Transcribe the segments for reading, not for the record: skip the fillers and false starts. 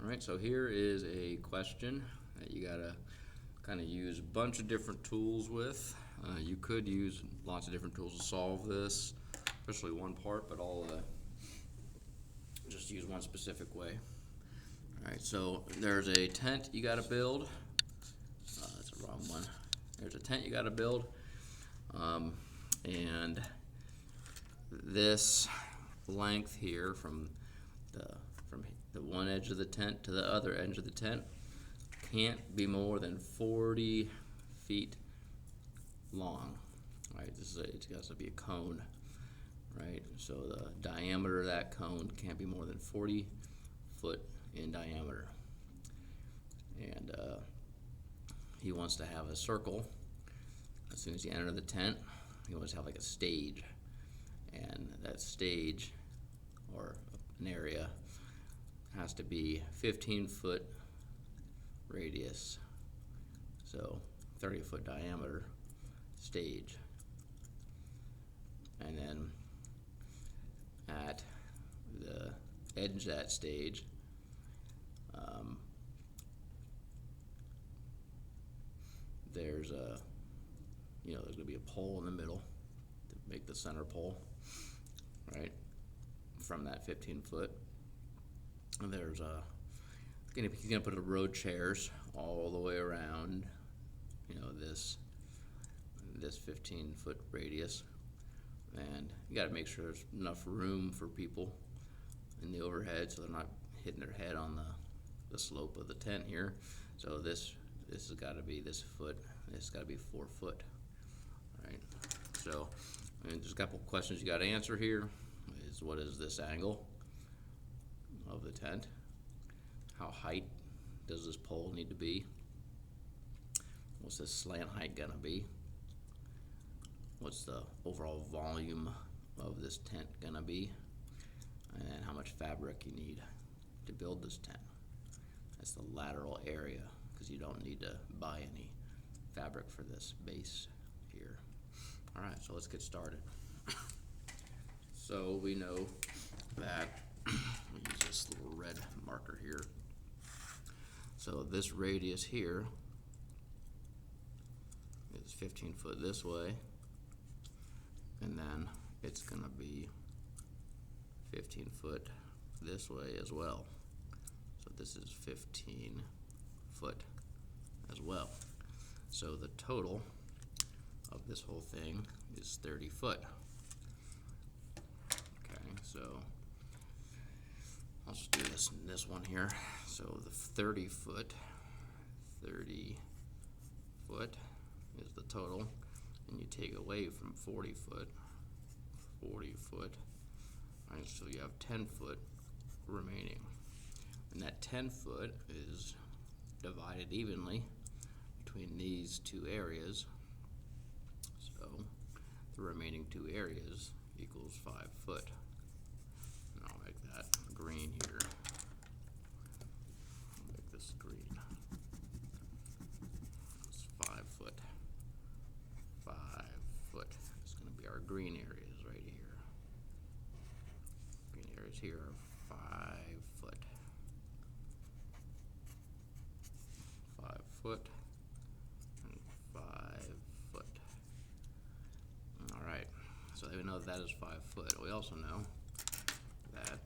Alright, so here is a question that you gotta kind of use a bunch of different tools with. You could use lots of different tools to solve this, especially one part, but I'll just use one specific way. Alright, so there's a tent you gotta build. That's the wrong one. There's a tent you gotta build. And this length here from the one edge of the tent to the other edge of the tent can't be more than 40 feet long. Right, it's got to be a cone. Right, so the diameter of that cone can't be more than 40 foot in diameter. And he wants to have a circle as soon as you enter the tent. He wants to have like a stage, and that stage or an area has to be 15-foot radius, so 30-foot diameter stage. And then at the edge of that stage, there's going to be a pole in the middle to make the center pole, right, from that 15 foot. And there's he's gonna put the road chairs all the way around, this 15-foot radius, and you got to make sure there's enough room for people in the overhead so they're not hitting their head on the slope of the tent here. So this has got to be this foot. This has got to be 4 foot. All right. So, there's a couple questions you got to answer here. What is this angle of the tent? How height does this pole need to be? What's this slant height gonna be? What's the overall volume of this tent gonna be? And how much fabric you need to build this tent. That's the lateral area, because you don't need to buy any fabric for this base here. All right, so let's get started. So we know that, we use this little red marker here. So this radius here is 15 foot this way, and then it's gonna be 15 foot this way as well. So this is 15 foot as well. So the total of this whole thing is 30 foot. Okay, so I'll just do this one here. So the 30 foot is the total, and you take away from 40 foot, right, so you have 10 foot remaining. And that 10 foot is divided evenly between these two areas. So the remaining two areas equals 5 foot. And I'll make that green here. I'll make this green. It's 5 foot. 5 foot is going to be our green areas right here. Green areas here are 5 foot. 5 foot and 5 foot. All right. So we know that is 5 foot. We also know that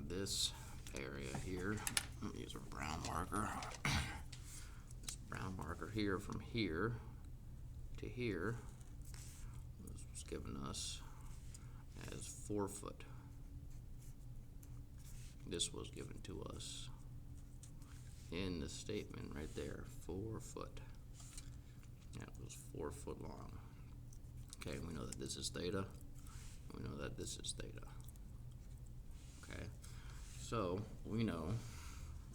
this area here, let me use a brown marker. This brown marker here from here to here was given us as 4 foot. This was given to us in the statement right there, 4 foot. That was 4 foot long. Okay, we know that this is theta. We know that this is theta. Okay, so we know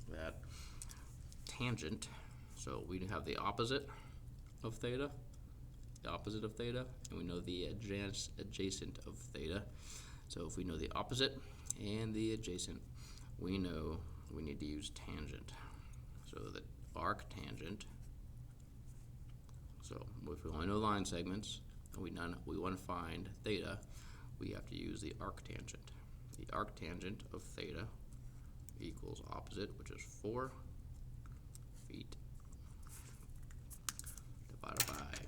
that tangent, so we have the opposite of theta, and we know the adjacent of theta. So if we know the opposite and the adjacent, we know we need to use tangent. So the arc tangent, so if we only know line segments, and we want to find theta, we have to use the arc tangent. The arc tangent of theta equals opposite, which is 4 feet, divided by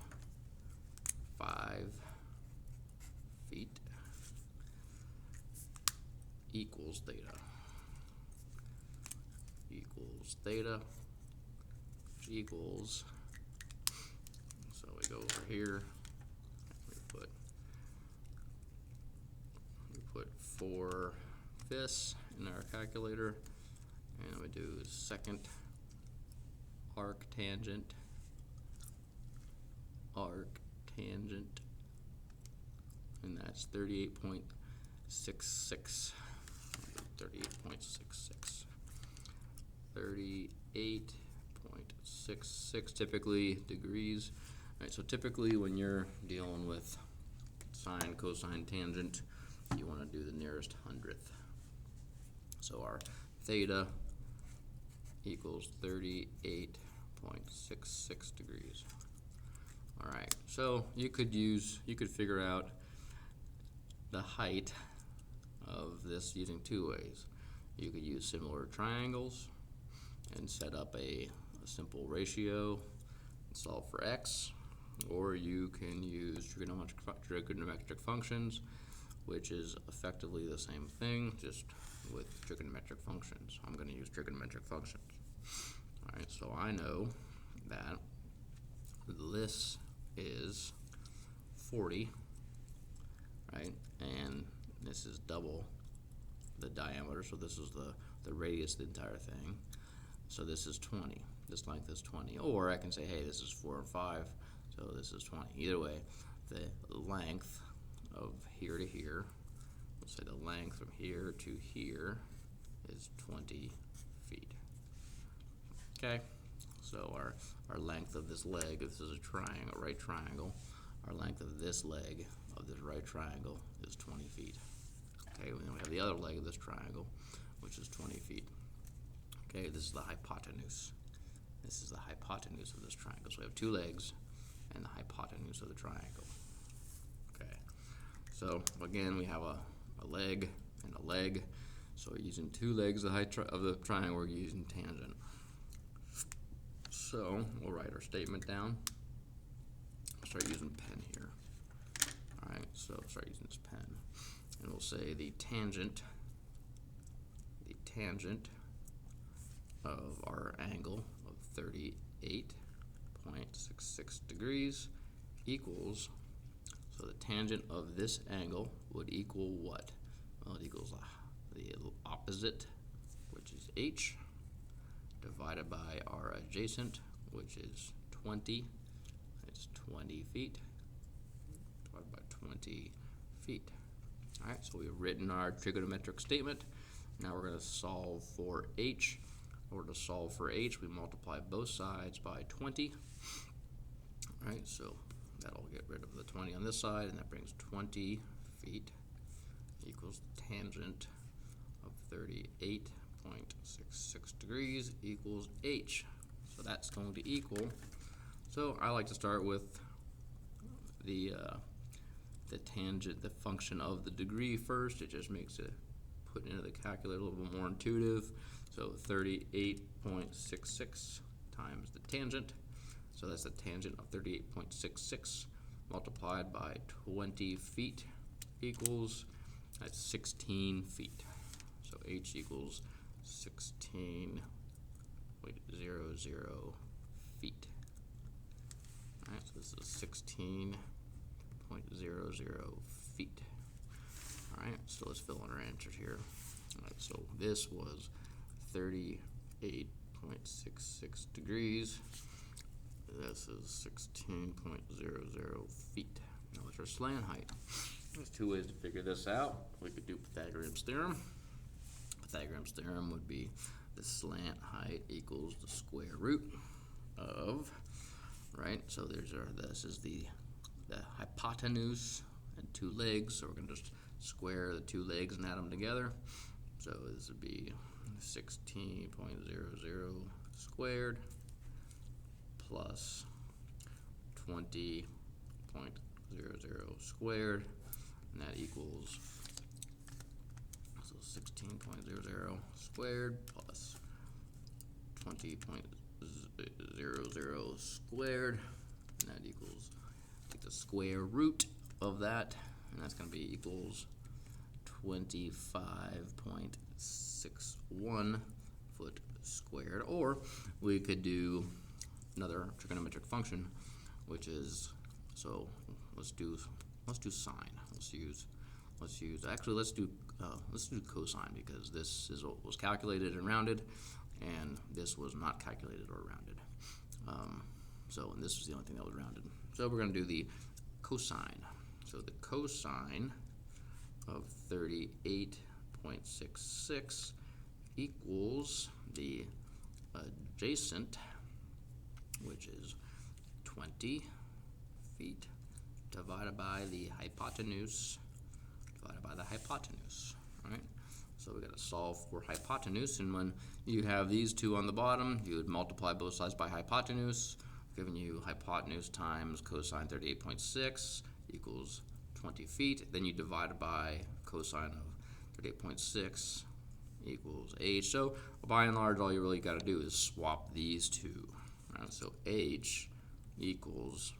5 feet equals theta. Equals theta, which equals, so we go over here, we put 4/5 in our calculator, and we do second arc tangent, and that's 38.66. 38.66. 38.66 typically degrees. All right, so typically when you're dealing with sine, cosine, tangent, you want to do the nearest hundredth. So our theta equals 38.66 degrees. All right, so you could figure out the height of this using two ways. You could use similar triangles and set up a simple ratio and solve for x, or you can use trigonometric functions, which is effectively the same thing, just with trigonometric functions. I'm going to use trigonometric functions. All right, so I know that this is 40, right? And this is double the diameter, so this is the radius of the entire thing. So this is 20. This length is 20. Or I can say, hey, this is 4 and 5, so this is 20. Either way, the length of here to here, let's say the length from here to here is 20 feet. Okay, so our length of this leg, if this is a triangle, right triangle, our length of this leg of this right triangle is 20 feet. Okay, and then we have the other leg of this triangle, which is 20 feet. Okay, this is the hypotenuse. This is the hypotenuse of this triangle. So we have two legs and the hypotenuse of the triangle. Okay, so again, we have a leg and a leg. So we're using two legs of the triangle, we're using tangent. So we'll write our statement down. I'll start using pen here. All right, so start using this pen. And we'll say the tangent of our angle of 38.66 degrees equals, so the tangent of this angle would equal what? Well, it equals the opposite, which is h, divided by our adjacent, which is 20. It's 20 feet, divided by 20 feet. All right, so we've written our trigonometric statement. Now we're going to solve for h. In order to solve for h, we multiply both sides by 20. All right, so that'll get rid of the 20 on this side, and that brings 20 feet equals the tangent of 38.66 degrees equals h. So that's going to equal, so I like to start with the tangent, the function of the degree first. It just makes it put into the calculator a little bit more intuitive. So 38.66 times the tangent. So that's the tangent of 38.66 multiplied by 20 feet equals, that's 16 feet. So h equals 16.00 feet. All right, so this is 16.00 feet. All right, so let's fill in our answers here. All right, so this was 38.66 degrees. This is 16.00 feet. Now what's our slant height? There's two ways to figure this out. We could do Pythagorean's theorem. Pythagorean's theorem would be the slant height equals the square root of, right? So this is the hypotenuse and two legs. So we're going to just square the two legs and add them together. So this would be 16.00 squared plus 20.00 squared, and that equals, so equals 16.00 squared plus 20.00 squared, and that equals, take the square root of that, and that's going to be equals 25.61 foot squared. Or we could do another trigonometric function, which is, so let's do sine. Let's do cosine, because this is what was calculated and rounded, and this was not calculated or rounded. And this was the only thing that was rounded. So we're going to do the cosine. So the cosine of 38.66 equals the adjacent, which is 20 feet, divided by the hypotenuse, right? So we got to solve for hypotenuse, and when you have these two on the bottom, you would multiply both sides by hypotenuse, giving you hypotenuse times cosine 38.6 equals 20 feet. Then you divide it by cosine of 38.6 equals h. So by and large, all you really got to do is swap these two. Right? So h equals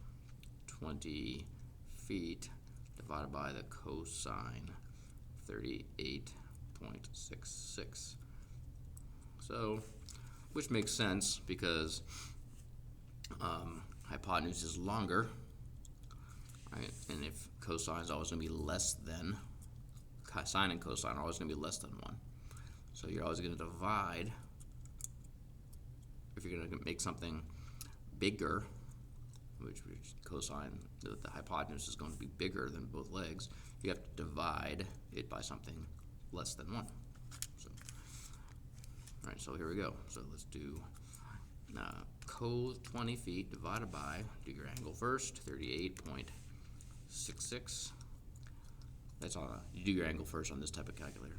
20 feet divided by the cosine 38.66. So, which makes sense because hypotenuse is longer, right? And if cosine is always going to be less than, sine and cosine are always going to be less than 1. So you're always going to divide, if you're going to make something bigger, which cosine, the hypotenuse is going to be bigger than both legs, you have to divide it by something less than 1. So, all right, so here we go. So let's do cos 20 feet divided by, do your angle first, 38.66. That's all. You do your angle first on this type of calculator.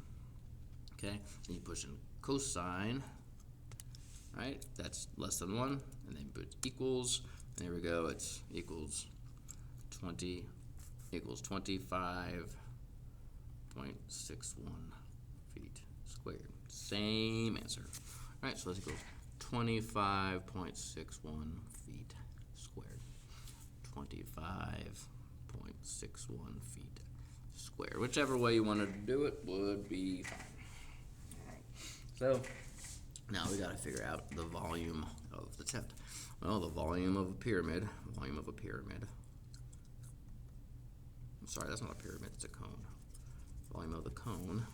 Okay, then you push in cosine, right? That's less than 1, and then put equals. And there we go. It's equals 25.61 feet squared. Same answer. All right, so this equals 25.61 feet squared. 25.61 feet squared. Whichever way you wanted to do it would be fine. All right. So now we got to figure out the volume of the tent. Well, the volume of a pyramid. I'm sorry, that's not a pyramid, it's a cone. Volume of the cone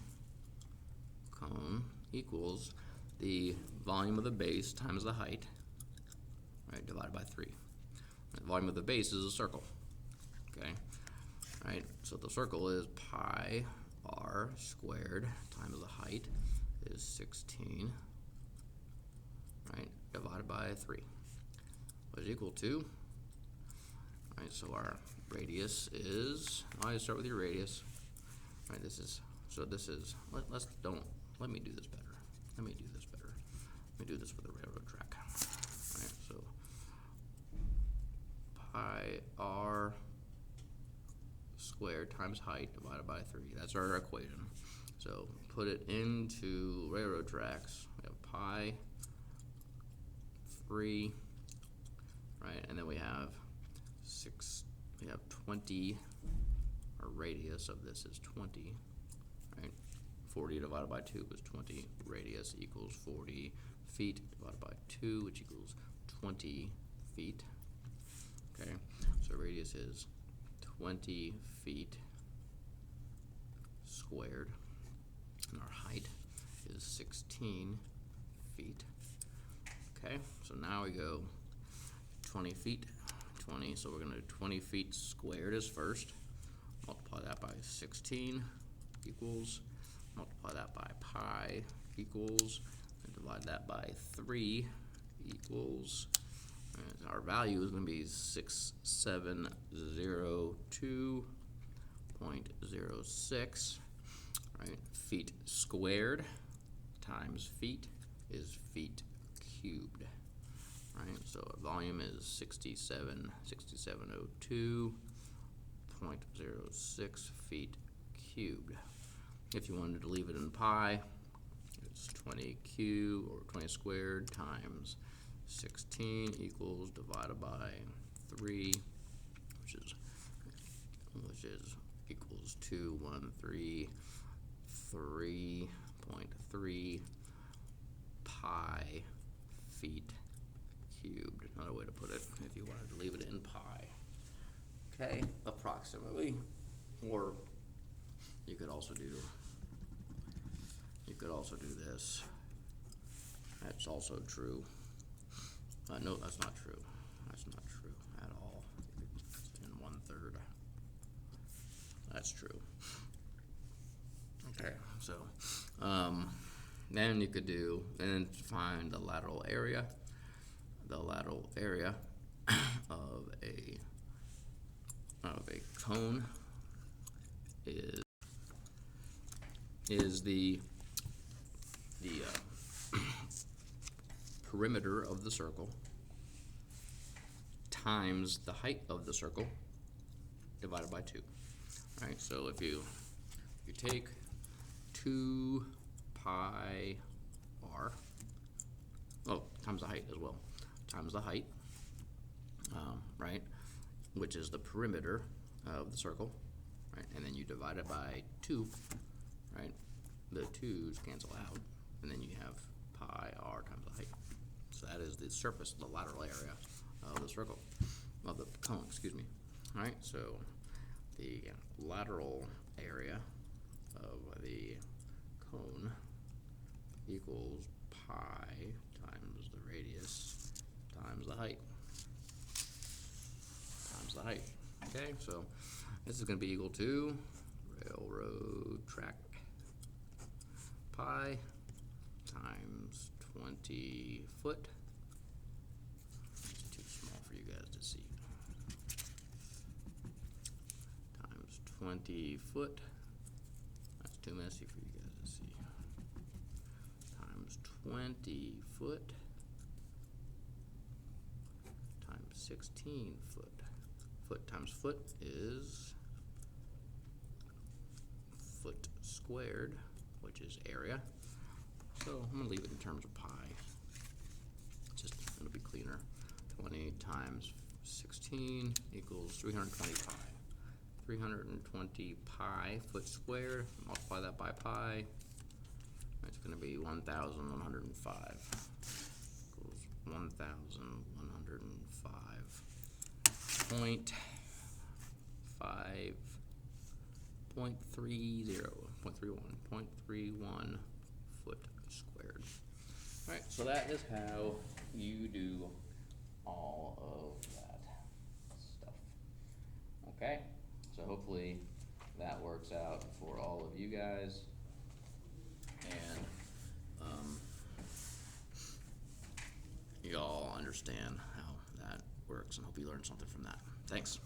equals the volume of the base times the height, right, divided by 3. The volume of the base is a circle, okay? Right, so the circle is pi r squared times the height is 16, right, divided by 3. What is equal to, right, so our radius is, always start with your radius, right, let me do this better. Let me do this with a railroad track. Right, so pi r squared times height divided by 3. That's our equation. So put it into railroad tracks. We have pi 3, right, and then we have 20. Our radius of this is 20, right? 40 divided by 2 is 20. Radius equals 40 feet divided by 2, which equals 20 feet. Okay, so radius is 20 feet squared, and our height is 16 feet. Okay, so now we go 20 feet, 20, so we're going to do 20 feet squared as first. Multiply that by 16 equals, multiply that by pi equals, and divide that by 3 equals, and our value is going to be 6702.06, right? Feet squared times feet is feet cubed, right? So our volume is 6702.06 feet cubed. If you wanted to leave it in pi, it's 20 cubed or 20 squared times 16 equals divided by 3, which is equals 213.3 pi feet cubed. Another way to put it, if you wanted to leave it in pi. Okay, approximately. Or you could also do this. That's also true. No, that's not true. That's not true at all. It's in 1/3. That's true. Okay, so then you could do, and find the lateral area. The lateral area of a cone is the perimeter of the circle times the height of the circle divided by 2. All right, so if you take 2 pi r, times the height as well, times the height, right, which is the perimeter of the circle, right, and then you divide it by 2, right, the 2's cancel out, and then you have pi r times the height. So that is the surface, the lateral area of the circle, of the cone, excuse me. All right, so the lateral area of the cone equals pi times the radius times the height. Okay, so this is going to be equal to railroad track pi times 20 foot. It's too small for you guys to see. Times 20 foot. That's too messy for you guys to see. Times 20 foot times 16 foot. Foot times foot is foot squared, which is area. So I'm going to leave it in terms of pi. Just, it'll be cleaner. 20 times 16 equals 320 pi. 320 pi foot squared. Multiply that by pi. It's going to be 1,105. Equals 1,105.30. 0.31 foot squared. All right, so that is how you do all of that stuff. Okay, so hopefully that works out for all of you guys, and you all understand how that works, and hope you learned something from that. Thanks.